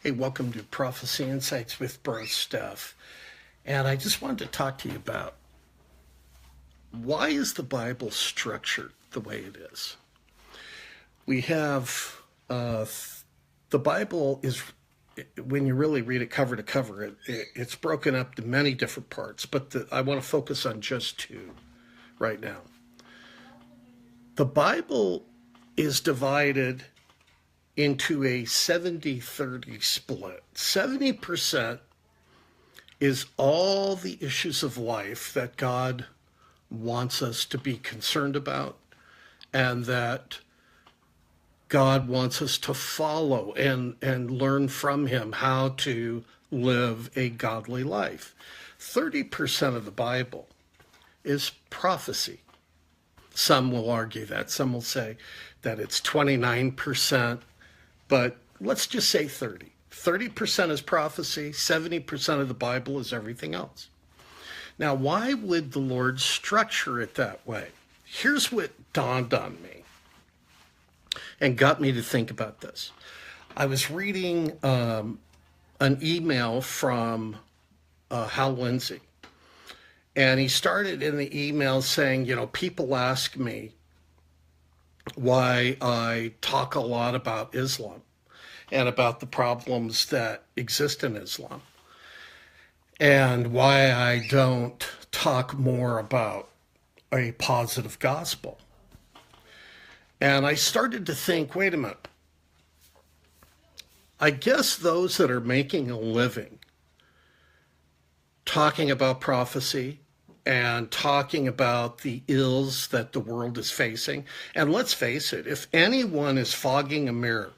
Hey, welcome to Prophecy Insights with Bro Steph. And I just wanted to talk to you about why is the Bible structured the way it is? We have the Bible is, when you really read it cover to cover, it's broken up to many different parts, but I want to focus on just two right now. The Bible is divided into a 70-30 split. 70% is all the issues of life that God wants us to be concerned about and that God wants us to follow and learn from him how to live a godly life. 30% of the Bible is prophecy. Some will argue that. Some will say that it's 29%. But let's just say 30. 30% is prophecy, 70% of the Bible is everything else. Now, why would the Lord structure it that way? Here's what dawned on me and got me to think about this. I was reading an email from Hal Lindsey, and he started in the email saying, people ask me why I talk a lot about Islam and about the problems that exist in Islam, and why I don't talk more about a positive gospel. And I started to think, wait a minute, I guess those that are making a living talking about prophecy and talking about the ills that the world is facing. And let's face it, if anyone is fogging a mirror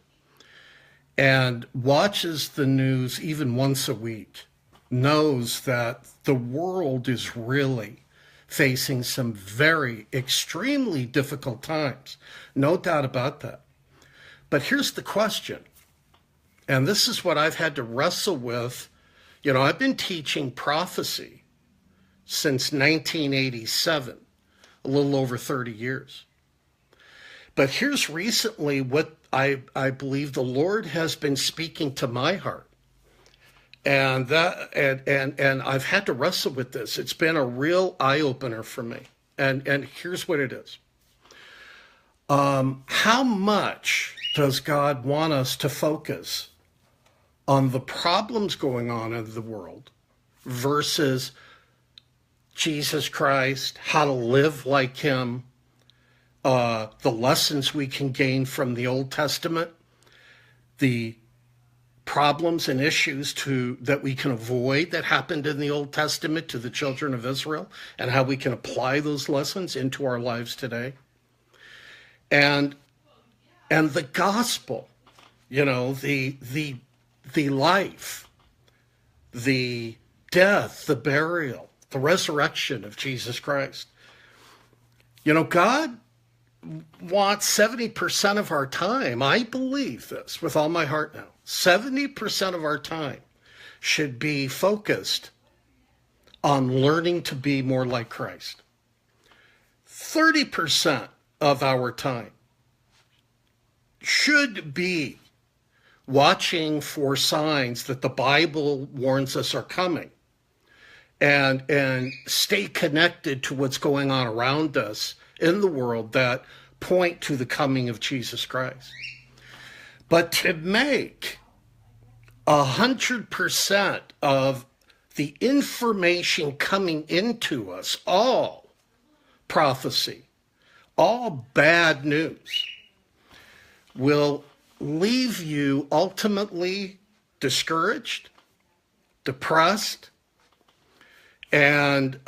and watches the news even once a week, knows that the world is really facing some very extremely difficult times. No doubt about that. But here's the question, and this is what I've had to wrestle with. I've been teaching prophecy since 1987, a little over 30 years. But here's recently what I believe the Lord has been speaking to my heart. And I've had to wrestle with this. It's been a real eye-opener for me. And here's what it is. How much does God want us to focus on the problems going on in the world versus Jesus Christ, how to live like him, the lessons we can gain from the Old Testament, the problems and issues that we can avoid that happened in the Old Testament to the children of Israel, and how we can apply those lessons into our lives today. And the gospel, the life, the death, the burial, the resurrection of Jesus Christ. God wants 70% of our time. I believe this with all my heart now. 70% of our time should be focused on learning to be more like Christ. 30% of our time should be watching for signs that the Bible warns us are coming, and stay connected to what's going on around us in the world that point to the coming of Jesus Christ. But to make 100% of the information coming into us all prophecy, all bad news, will leave you ultimately discouraged, depressed, and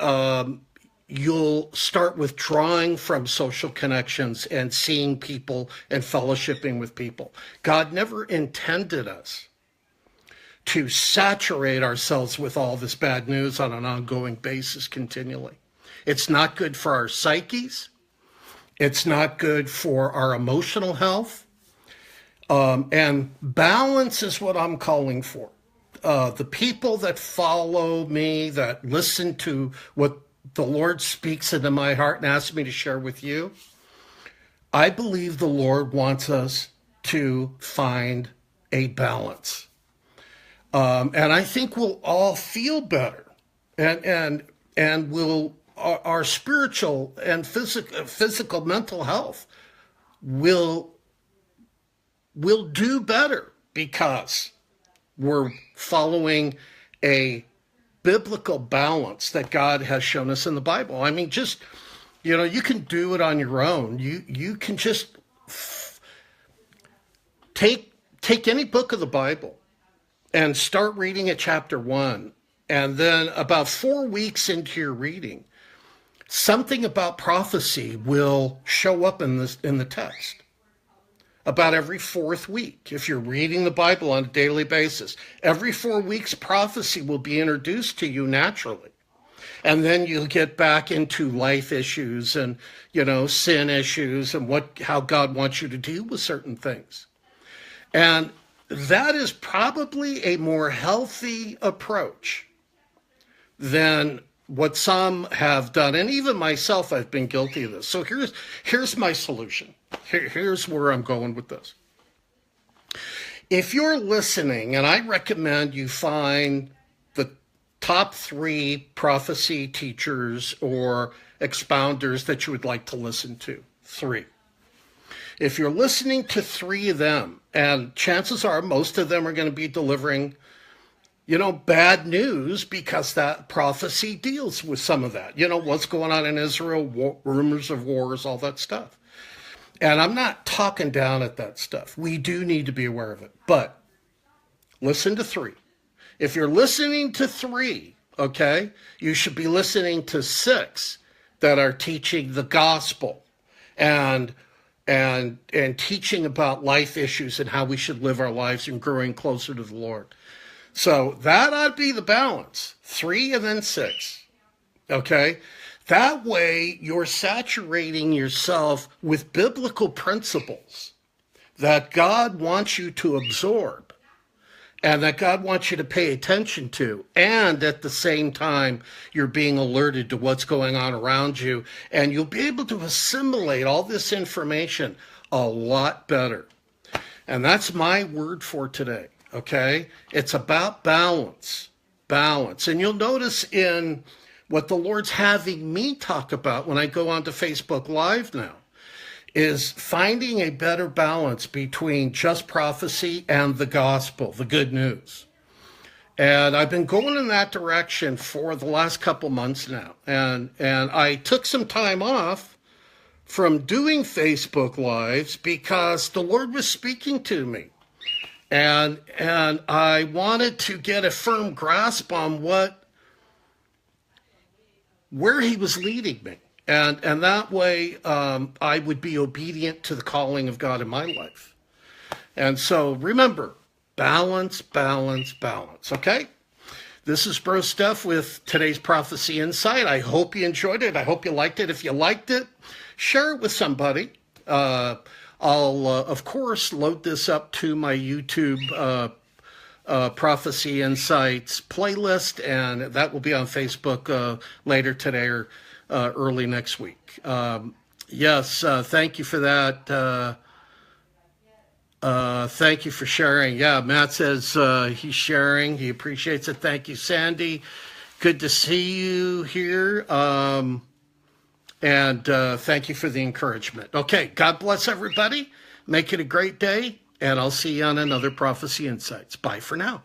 you'll start withdrawing from social connections and seeing people and fellowshipping with people. God never intended us to saturate ourselves with all this bad news on an ongoing basis continually. It's not good for our psyches. It's not good for our emotional health. And balance is what I'm calling for. The people that follow me, that listen to what the Lord speaks into my heart and asks me to share with you, I believe the Lord wants us to find a balance. And I think we'll all feel better, and will our spiritual and physical mental health will do better because we're following a biblical balance that God has shown us in the Bible. I mean, just, you can do it on your own. You can just take any book of the Bible and start reading at chapter 1. And then about 4 weeks into your reading, something about prophecy will show up in the text. About every 4th week, if you're reading the Bible on a daily basis, every 4 weeks, prophecy will be introduced to you naturally. And then you'll get back into life issues and, sin issues and how God wants you to deal with certain things. And that is probably a more healthy approach than what some have done. And even myself, I've been guilty of this. So here's my solution. Here's where I'm going with this. If you're listening, and I recommend you find the top 3 prophecy teachers or expounders that you would like to listen to. 3. If you're listening to 3 of them, and chances are most of them are going to be delivering, bad news because that prophecy deals with some of that. What's going on in Israel, rumors of wars, all that stuff. And I'm not talking down at that stuff. We do need to be aware of it. But listen to 3. If you're listening to 3, okay, you should be listening to 6 that are teaching the gospel and teaching about life issues and how we should live our lives and growing closer to the Lord. So that ought to be the balance. 3 and then 6. Okay? That way you're saturating yourself with biblical principles that God wants you to absorb and that God wants you to pay attention to. And at the same time, you're being alerted to what's going on around you. And you'll be able to assimilate all this information a lot better. And that's my word for today. Okay? It's about balance. Balance. And you'll notice in what the Lord's having me talk about when I go onto Facebook Live now is finding a better balance between just prophecy and the gospel, the good news. And I've been going in that direction for the last couple months now. And I took some time off from doing Facebook Lives because the Lord was speaking to me. And I wanted to get a firm grasp on where he was leading me. And that way I would be obedient to the calling of God in my life. And so remember, balance, balance, balance, okay? This is Bro Steph with today's Prophecy Insight. I hope you enjoyed it. I hope you liked it. If you liked it, share it with somebody. I'll, of course, load this up to my YouTube Prophecy Insights playlist, and that will be on Facebook later today or early next week. Yes, thank you for that. Thank you for sharing. Yeah, Matt says he's sharing. He appreciates it. Thank you, Sandy. Good to see you here. And thank you for the encouragement. Okay, God bless everybody. Make it a great day, and I'll see you on another Prophecy Insights. Bye for now.